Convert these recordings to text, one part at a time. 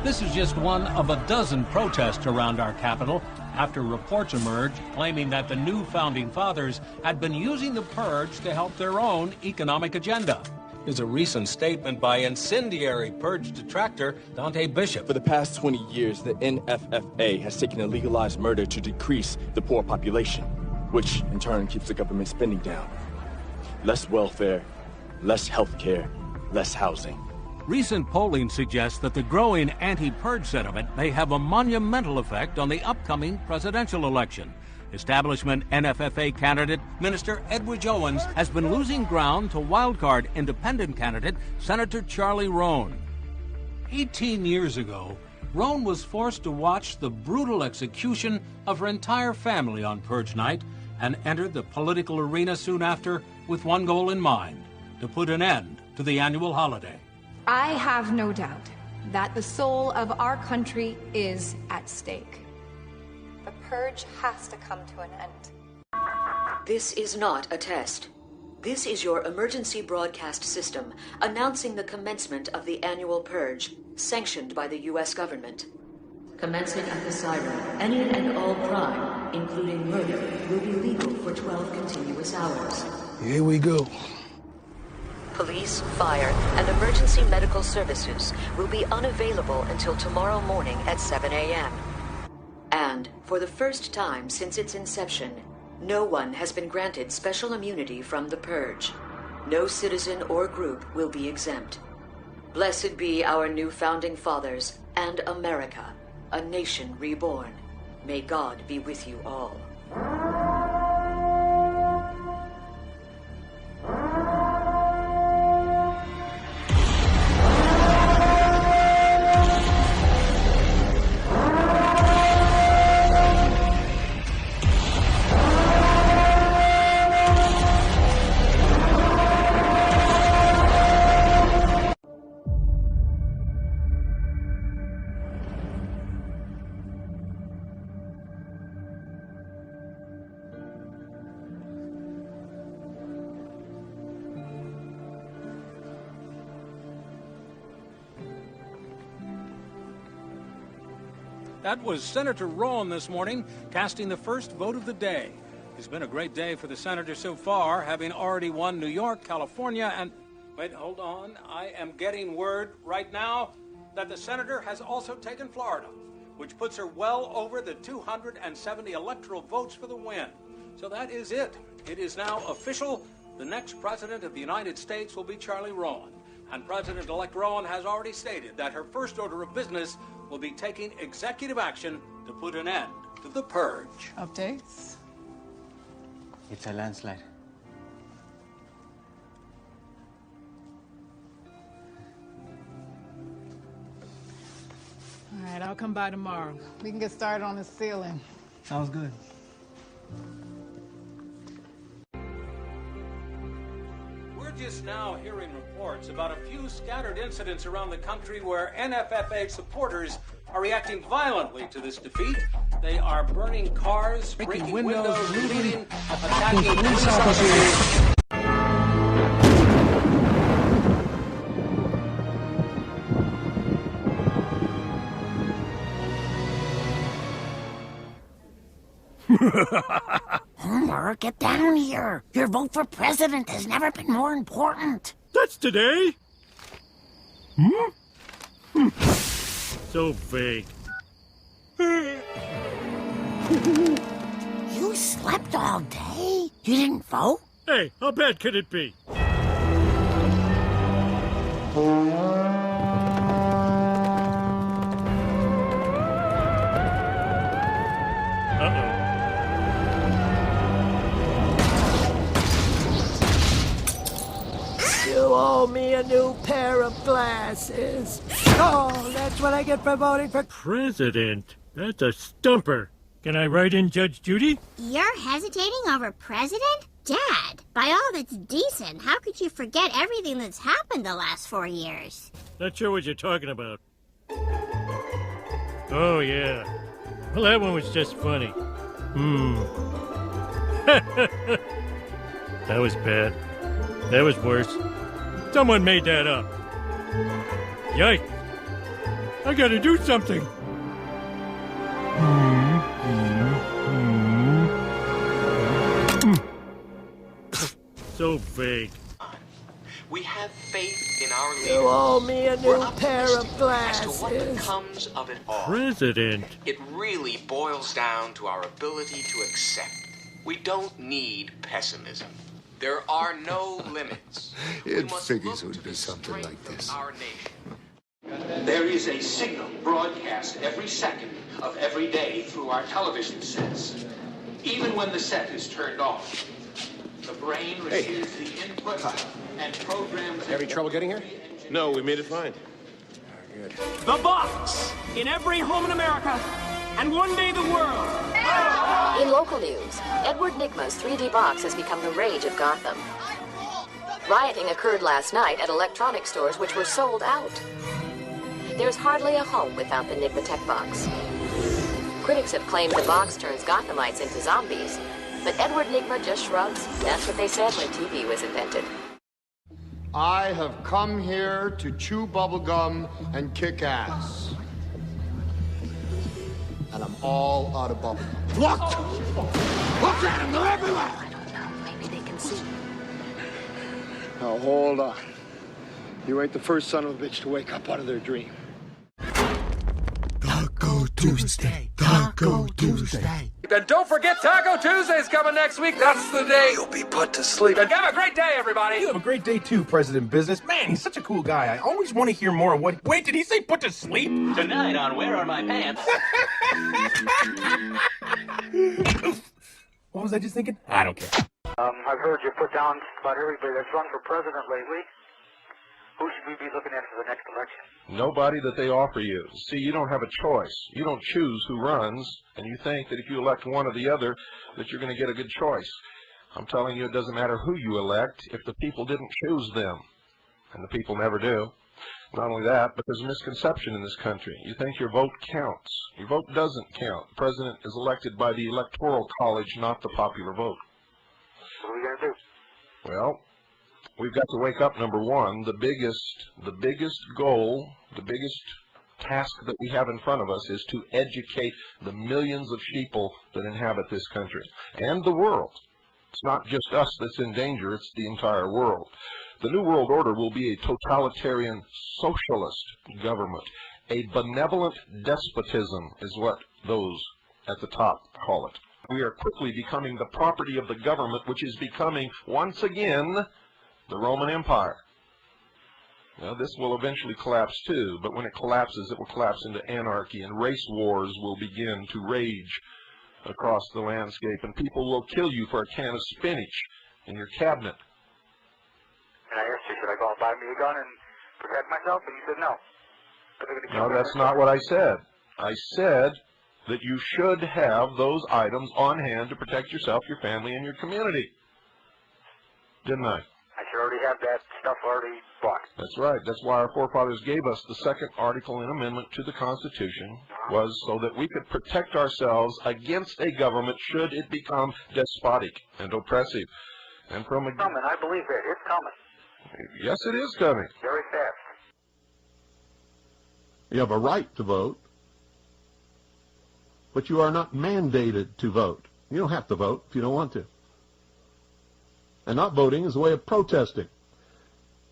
This is just one of a dozen protests around our capital after reports emerged claiming that the new founding fathers had been using the purge to help their own economic agenda. Here's a recent statement by incendiary purge detractor Dante Bishop. For the past 20 years, the NFFA has taken a legalized murder to decrease the poor population, which in turn keeps the government spending down. Less welfare, less health care, less housing. Recent polling suggests that the growing anti-purge sentiment may have a monumental effect on the upcoming presidential election. Establishment NFFA candidate Minister Edwidge Owens has been losing ground to wildcard independent candidate Senator Charlie Roan. 18 years ago, Roan was forced to watch the brutal execution of her entire family on Purge Night and entered the political arena soon after with one goal in mind: to put an end to the annual holiday. I have no doubt that the soul of our country is at stake. The purge has to come to an end. This is not a test. This is your emergency broadcast system announcing the commencement of the annual purge, sanctioned by the U.S. government. Commencing at the siren, any and all crime, including murder, will be legal for 12 continuous hours. Here we go. Police, fire, and emergency medical services will be unavailable until tomorrow morning at 7 a.m. And, for the first time since its inception, no one has been granted special immunity from the purge. No citizen or group will be exempt. Blessed be our new founding fathers and America, a nation reborn. May God be with you all. That was Senator Roan this morning, casting the first vote of the day. It's been a great day for the senator so far, having already won New York, California, and... Wait, hold on. I am getting word right now that the senator has also taken Florida, which puts her well over the 270 electoral votes for the win. So that is it. It is now official. The next president of the United States will be Charlie Roan. And President-elect Roan has already stated that her first order of business will be taking executive action to put an end to the purge. Updates? It's a landslide. All right, I'll come by tomorrow. We can get started on the ceiling. Sounds good. We're just now hearing reports about a few scattered incidents around the country where NFFA supporters are reacting violently to this defeat. They are burning cars, breaking windows, looting, attacking police officers. Homer, get down here. Your vote for president has never been more important. That's today? So vague. You slept all day? You didn't vote? Hey, how bad could it be? You owe me a new pair of glasses. Oh, that's what I get for voting for President? That's a stumper. Can I write in Judge Judy? You're hesitating over president? Dad, by all that's decent, how could you forget everything that's happened the last 4 years? Not sure what you're talking about. Oh, yeah. Well, that one was just funny. That was bad. That was worse. Someone made that up. Yikes. I gotta do something. So vague. We have faith in our leaders. You owe me a new We're pair of optimistic glasses. as to what becomes of it all. President. It really boils down to our ability to accept. We don't need pessimism. There are no limits. It figures it would be something like this. Our nation. There is a signal broadcast every second of every day through our television sets. Even when the set is turned off, the brain receives the input and programs... Having trouble getting here? No, we made it fine. Good. The box in every home in America, and one day the world. In local news, Edward Nygma's 3D box has become the rage of Gotham. Rioting occurred last night at electronic stores which were sold out. There's hardly a home without the Nygma Tech box. Critics have claimed the box turns Gothamites into zombies, but Edward Nygma just shrugs. That's what they said when TV was invented. I have come here to chew bubblegum and kick ass. And I'm all out of bubblegum. Look! Look at them! They're everywhere! I don't know. Maybe they can see. Now, hold on. You ain't the first son of a bitch to wake up out of their dream. Taco Tuesday. Taco Tuesday. And don't forget Taco Tuesday's coming next week. That's the day you'll be put to sleep. And have a great day, everybody. You have a great day too, President Business. Man, he's such a cool guy. I always want to hear more of what... Wait, did he say put to sleep? Tonight on Where Are My Pants? What was I just thinking? I don't care. I've heard you put down about everybody that's run for president lately. Who should we be looking at for the next election? Nobody that they offer you. See, you don't have a choice. You don't choose who runs, and you think that if you elect one or the other, that you're going to get a good choice. I'm telling you, it doesn't matter who you elect if the people didn't choose them. And the people never do. Not only that, but there's a misconception in this country. You think your vote counts. Your vote doesn't count. The president is elected by the Electoral College, not the popular vote. What are we going to do? Well, we've got to wake up, number one. The biggest goal, the biggest task that we have in front of us is to educate the millions of sheeple that inhabit this country and the world. It's not just us that's in danger, it's the entire world. The New World Order will be a totalitarian socialist government. A benevolent despotism is what those at the top call it. We are quickly becoming the property of the government, which is becoming, once again, the Roman Empire. Now, this will eventually collapse too, but when it collapses, it will collapse into anarchy, and race wars will begin to rage across the landscape, and people will kill you for a can of spinach in your cabinet. And I asked you, should I go and buy me a gun and protect myself? And you said no. No, that's not what I said. I said that you should have those items on hand to protect yourself, your family, and your community. Didn't I? I should already have that stuff already bought. That's right. That's why our forefathers gave us the second article and amendment to the Constitution, was so that we could protect ourselves against a government should it become despotic and oppressive. And from It's coming. I believe that. It's coming. Yes, it is coming. Very fast. You have a right to vote, but you are not mandated to vote. You don't have to vote if you don't want to. And not voting is a way of protesting.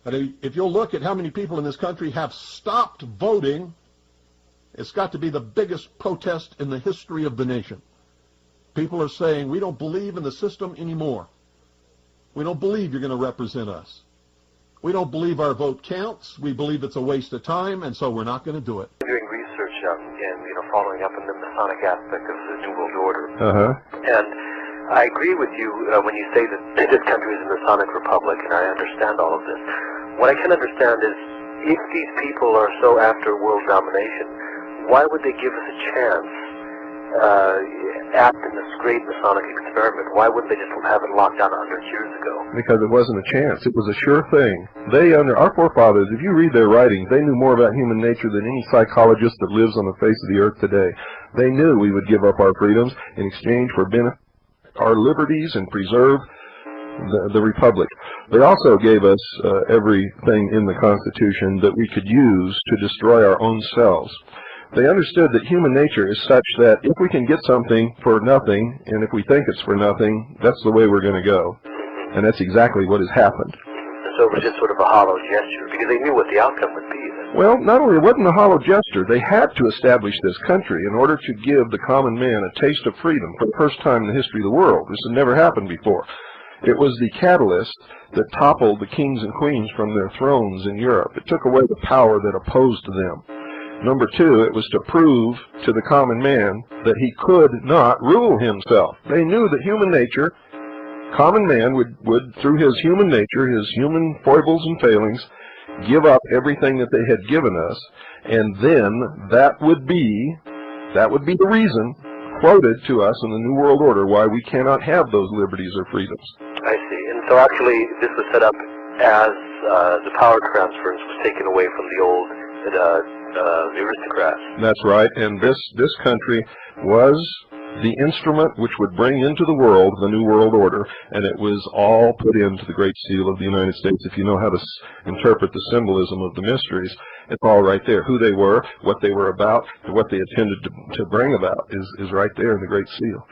But if you'll look at how many people in this country have stopped voting, it's got to be the biggest protest in the history of the nation. People are saying, we don't believe in the system anymore. We don't believe you're going to represent us. We don't believe our vote counts. We believe it's a waste of time, and so we're not going to do it. Doing research and following up on the Masonic aspect of the New World Order. And I agree with you when you say that this country is a Masonic republic, and I understand all of this. What I can understand is, if these people are so after world domination, why would they give us a chance in this great Masonic experiment? Why wouldn't they just have it locked down 100 years ago? Because it wasn't a chance. It was a sure thing. They, under our forefathers, if you read their writings, they knew more about human nature than any psychologist that lives on the face of the earth today. They knew we would give up our freedoms in exchange for our liberties and preserve the Republic. They also gave us everything in the Constitution that we could use to destroy our own selves. They understood that human nature is such that if we can get something for nothing, and if we think it's for nothing, that's the way we're going to go. And that's exactly what has happened. So it was just sort of a hollow gesture, because they knew what the outcome would be. Well, not only it wasn't a hollow gesture, they had to establish this country in order to give the common man a taste of freedom for the first time in the history of the world. This had never happened before. It was the catalyst that toppled the kings and queens from their thrones in Europe. It took away the power that opposed them. Number two, it was to prove to the common man that he could not rule himself. They knew that human nature, common man would through his human nature, his human foibles and failings, give up everything that they had given us, and then that would be the reason quoted to us in the New World Order why we cannot have those liberties or freedoms. I see. And so actually this was set up as the power transference was taken away from the old the aristocrats. That's right, and this country was the instrument which would bring into the world the New World Order, and it was all put into the Great Seal of the United States. If you know how to interpret the symbolism of the mysteries, it's all right there. Who they were, what they were about, and what they intended to bring about is right there in the Great Seal.